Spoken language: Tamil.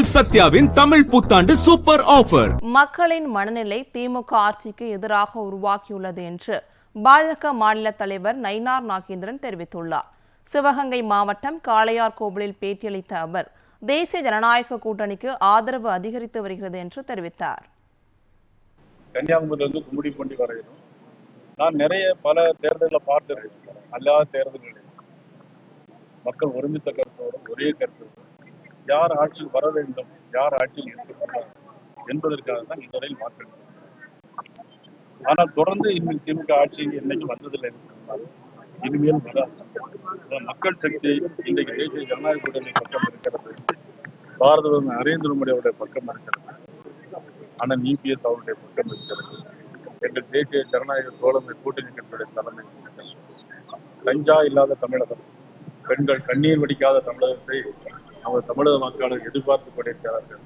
உங்கள் சத்யாவின் தமிழ் புத்தாண்டு சூப்பர் ஆஃபர். மக்களின் மனநிலை திமுக ஆட்சிக்கு எதிராக உருவாக்கியுள்ளது என்று பாஜக மாநில தலைவர் நயினார் நாகேந்திரன் தெரிவித்துள்ளார். சிவகங்கை மாவட்டம் காளையார்கோவிலில் பேட்டியளித்த அவர் தேசிய ஜனநாயக கூட்டணிக்கு ஆதரவு அதிகரித்து வருகிறது என்று தெரிவித்தார். கன்னியாகுமரியிலிருந்து கும்மிடிப்பூண்டி வரையிலும் நான் பல தேர்தலில் பார்த்திருக்கேன். அல்லாத தேர்தல்களில் மக்கள் ஒருமித்த கருத்தோடு ஒரே கருத்து யார் ஆட்சியில் வர வேண்டும், யார் ஆட்சியில் இருக்கக்கூடாது என்பதற்காக தான் இதுவரையில் மாற்றம். ஆனால் தொடர்ந்து இன்னும் திமுக ஆட்சி இன்னைக்கு வந்ததில்லை. இனிமேல் வராது. மக்கள் சக்தி இன்றைக்கு தேசிய ஜனநாயக கூட்டணி பக்கம் இருக்கிறது, பாரத பிரதமர் நரேந்திர மோடி அவருடைய பக்கம் இருக்கிறது, ஆனால் இபிஎஸ் அவருடைய பக்கம் இருக்கிறது. எங்கள் தேசிய ஜனநாயக தோழமை கூட்டணி கட்சியுடைய தலைமை லஞ்சா இல்லாத தமிழகம், பெண்கள் கண்ணீர் வடிக்காத தமிழகத்தை நமது தமிழக மக்கள் எதிர்பார்த்து கொண்டிருக்கிறார்கள்.